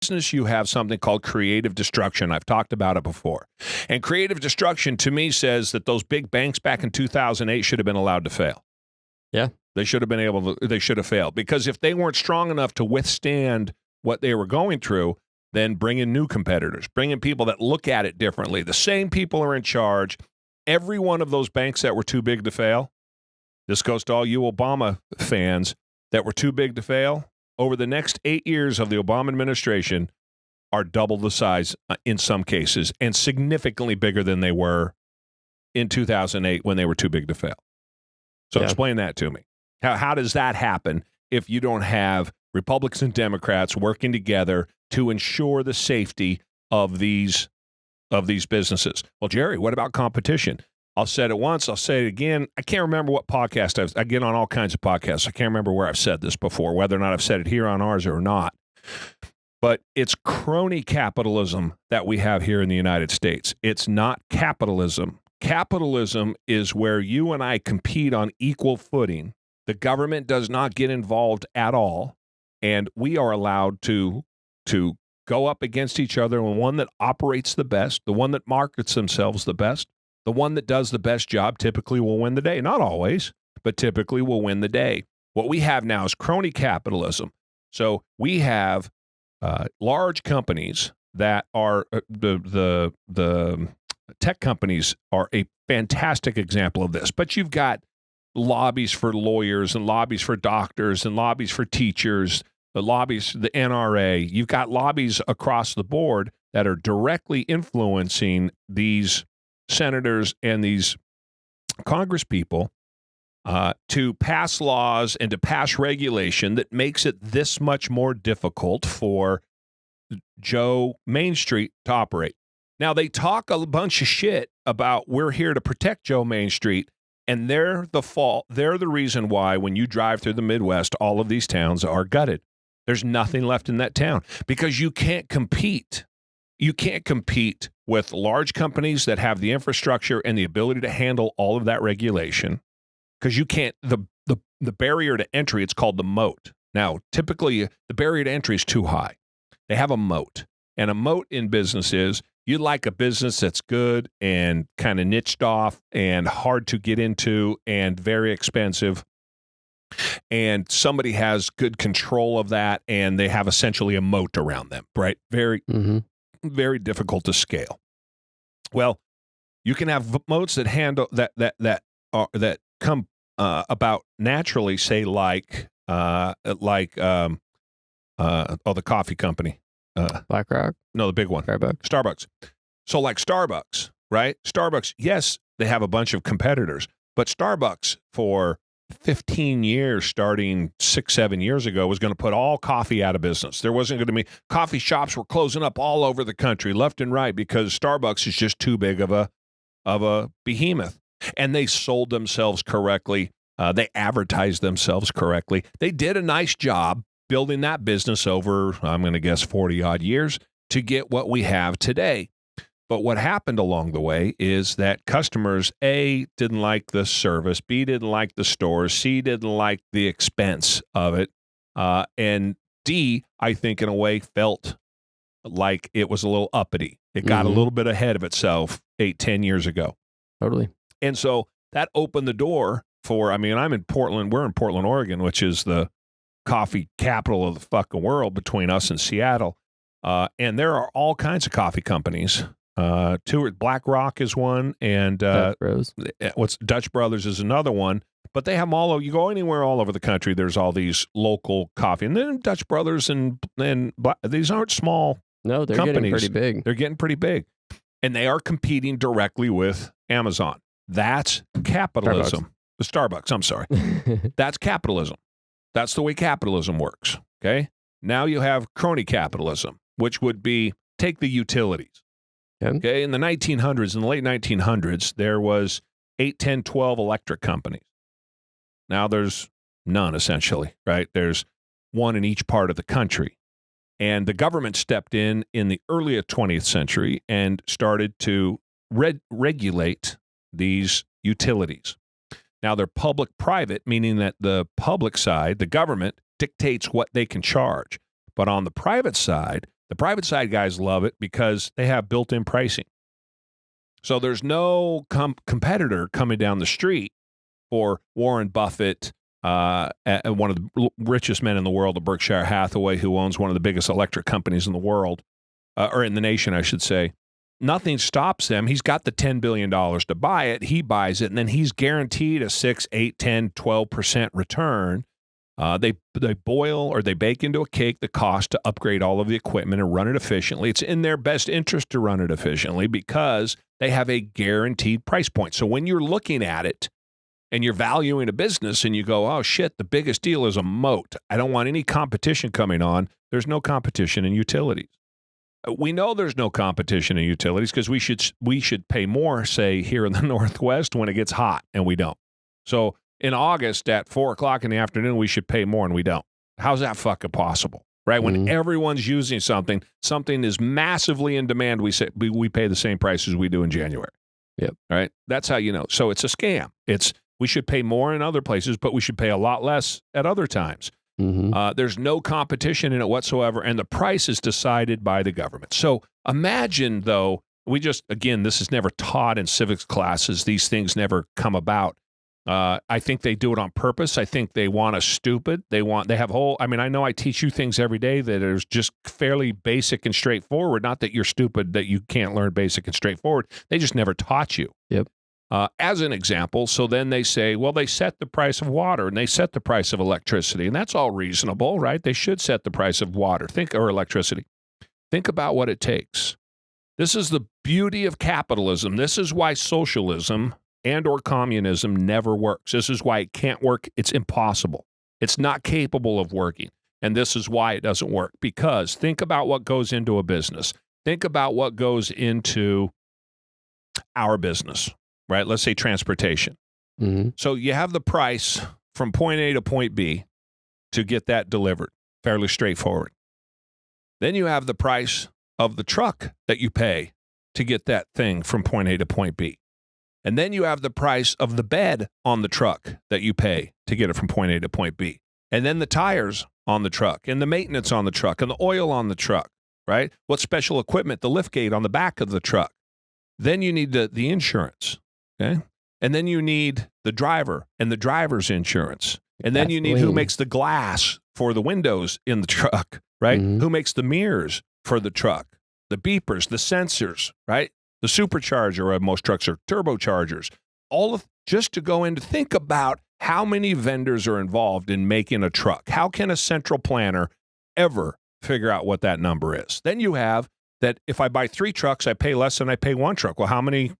business, you have something called creative destruction. I've talked about it before. And creative destruction, to me, says that those big banks back in 2008 should have been allowed to fail. Yeah. They should have failed. Because if they weren't strong enough to withstand what they were going through, then bring in new competitors, bring in people that look at it differently. The same people are in charge. Every one of those banks that were too big to fail, this goes to all you Obama fans that were too big to fail, over the next 8 years of the Obama administration are double the size in some cases and significantly bigger than they were in 2008 when they were too big to fail. So explain that to me. How does that happen if you don't have Republicans and Democrats working together to ensure the safety of these businesses? Well, Jerry, what about competition? I'll say it once, I'll say it again. I can't remember what podcast I get on all kinds of podcasts. I can't remember where I've said this before, whether or not I've said it here on ours or not. But it's crony capitalism that we have here in the United States. It's not capitalism. Capitalism is where you and I compete on equal footing. The government does not get involved at all, and we are allowed to go up against each other, and one that operates the best, the one that markets themselves the best, the one that does the best job typically will win the day. Not always, but typically will win the day. What we have now is crony capitalism. So we have large companies that are the tech companies are a fantastic example of this. But you've got lobbies for lawyers and lobbies for doctors and lobbies for teachers, the lobbies, the NRA. You've got lobbies across the board that are directly influencing these senators and these Congress people to pass laws and to pass regulation that makes it this much more difficult for Joe Main Street to operate. Now, they talk a bunch of shit about we're here to protect Joe Main Street, and they're the fault. They're the reason why when you drive through the Midwest, all of these towns are gutted. There's nothing left in that town because you can't compete. You can't compete with large companies that have the infrastructure and the ability to handle all of that regulation because you can't, the barrier to entry, it's called the moat. Now, typically, the barrier to entry is too high. They have a moat. And a moat in business is you like a business that's good and kind of niched off and hard to get into and very expensive. And somebody has good control of that and they have essentially a moat around them, right? Very, very difficult to scale. Well, you can have moats that handle that come about naturally, say like the coffee company. BlackRock? No, the big one. Starbucks. So like Starbucks, right? Starbucks, yes, they have a bunch of competitors, but Starbucks for 15 years, starting 6-7 years ago, was going to put all coffee out of business. There wasn't going to be, coffee shops were closing up all over the country, left and right, because Starbucks is just too big of a behemoth. And they sold themselves correctly. They advertised themselves correctly. They did a nice job building that business over, I'm going to guess, 40-odd years to get what we have today. But what happened along the way is that customers, A, didn't like the service, B, didn't like the stores, C, didn't like the expense of it, and D, I think in a way felt like it was a little uppity. It got a little bit ahead of itself 8-10 years ago. Totally. And so that opened the door for, I mean, I'm in Portland, we're in Portland, Oregon, which is the coffee capital of the fucking world between us and Seattle. And there are all kinds of coffee companies. BlackRock is one, and Dutch Brothers is another one. But they have them all. You go anywhere all over the country, there's all these local coffee, and then Dutch Brothers and these aren't small. No, they're companies. Getting pretty big. They're getting pretty big, and they are competing directly with Amazon. That's capitalism. Starbucks. I'm sorry. That's capitalism. That's the way capitalism works. Okay. Now you have crony capitalism, which would be take the utilities. Okay. In the 1900s, in the late 1900s, there was 8, 10, 12 electric companies. Now there's none, essentially, right? There's one in each part of the country. And the government stepped in the early 20th century and started to regulate these utilities. Now they're public-private, meaning that the public side, the government, dictates what they can charge. But on the private side, The private side guys love it because they have built-in pricing. So there's no competitor coming down the street for Warren Buffett, one of the richest men in the world, the Berkshire Hathaway, who owns one of the biggest electric companies in the world, or in the nation, I should say. Nothing stops them. He's got the $10 billion to buy it. He buys it, and then he's guaranteed a 6, 8, 10, 12% return. They boil or they bake into a cake the cost to upgrade all of the equipment and run it efficiently. It's in their best interest to run it efficiently because they have a guaranteed price point. So when you're looking at it and you're valuing a business and you go, oh, shit, the biggest deal is a moat. I don't want any competition coming on. There's no competition in utilities. We know there's no competition in utilities because we should pay more, say, here in the Northwest when it gets hot, and we don't. So in August at 4 o'clock in the afternoon, we should pay more, and we don't. How's that fucking possible? Right? When everyone's using something is massively in demand, we pay the same price as we do in January. Yep. Right? That's how you know. So it's a scam. We should pay more in other places, but we should pay a lot less at other times. There's no competition in it whatsoever, and the price is decided by the government. So imagine, though, this is never taught in civics classes. These things never come about. I think they do it on purpose. I think they want us stupid. I know I teach you things every day that are just fairly basic and straightforward. Not that you're stupid, that you can't learn basic and straightforward. They just never taught you. Yep. As an example, so then they say, well, they set the price of water and they set the price of electricity, and that's all reasonable, right? They should set the price of water or electricity. Think about what it takes. This is the beauty of capitalism. This is why socialism and or communism never works. This is why it can't work. It's impossible. It's not capable of working. And this is why it doesn't work. Because think about what goes into a business. Think about what goes into our business. Right? Let's say transportation. So you have the price from point A to point B to get that delivered. Fairly straightforward. Then you have the price of the truck that you pay to get that thing from point A to point B. And then you have the price of the bed on the truck that you pay to get it from point A to point B. And then the tires on the truck and the maintenance on the truck and the oil on the truck, right? What special equipment, the liftgate on the back of the truck. Then you need the insurance. Okay. And then you need the driver and the driver's insurance. And then you need who makes the glass for the windows in the truck, right? Who makes the mirrors for the truck, the beepers, the sensors, right? The supercharger of most trucks are turbochargers. Just to go in to think about how many vendors are involved in making a truck. How can a central planner ever figure out what that number is? Then you have that if I buy 3 trucks, I pay less than I pay 1 truck. Well, how many?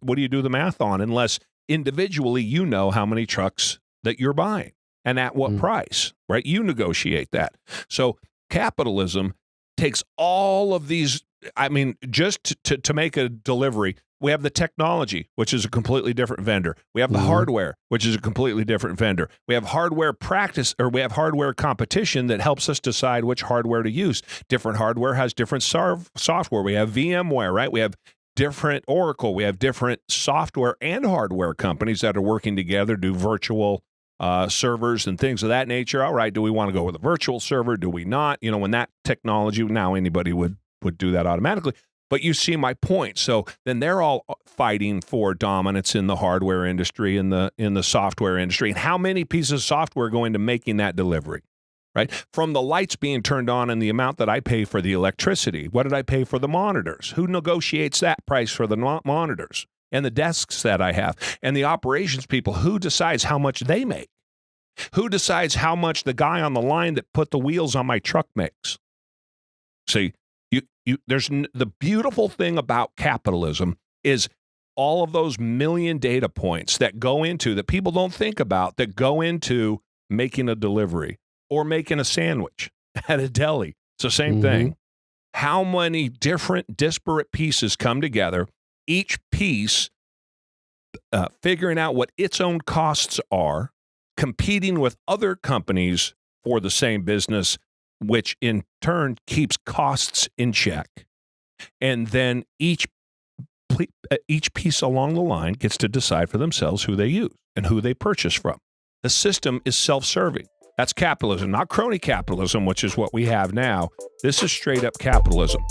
What do you do the math on unless individually you know how many trucks that you're buying and at what price, right? You negotiate that. So capitalism takes all of these, just to make a delivery, we have the technology, which is a completely different vendor. We have the hardware, which is a completely different vendor. We have hardware we have hardware competition that helps us decide which hardware to use. Different hardware has different software. We have VMware, right? We have different Oracle. We have different software and hardware companies that are working together to do virtual servers and things of that nature. All right, do we want to go with a virtual server? Do we not? When that technology, now anybody would do that automatically. But you see my point. So then they're all fighting for dominance in the hardware industry, in the software industry. And how many pieces of software go into making that delivery? Right? From the lights being turned on and the amount that I pay for the electricity. What did I pay for the monitors? Who negotiates that price for the monitors? And the desks that I have? And the operations people, who decides how much they make? Who decides how much the guy on the line that put the wheels on my truck makes? See, there's the beautiful thing about capitalism is all of those million data points that people don't think about, that go into making a delivery. Or making a sandwich at a deli. It's the same thing. How many different disparate pieces come together, each piece figuring out what its own costs are, competing with other companies for the same business, which in turn keeps costs in check. And then each piece along the line gets to decide for themselves who they use and who they purchase from. The system is self-serving. That's capitalism, not crony capitalism, which is what we have now. This is straight up capitalism.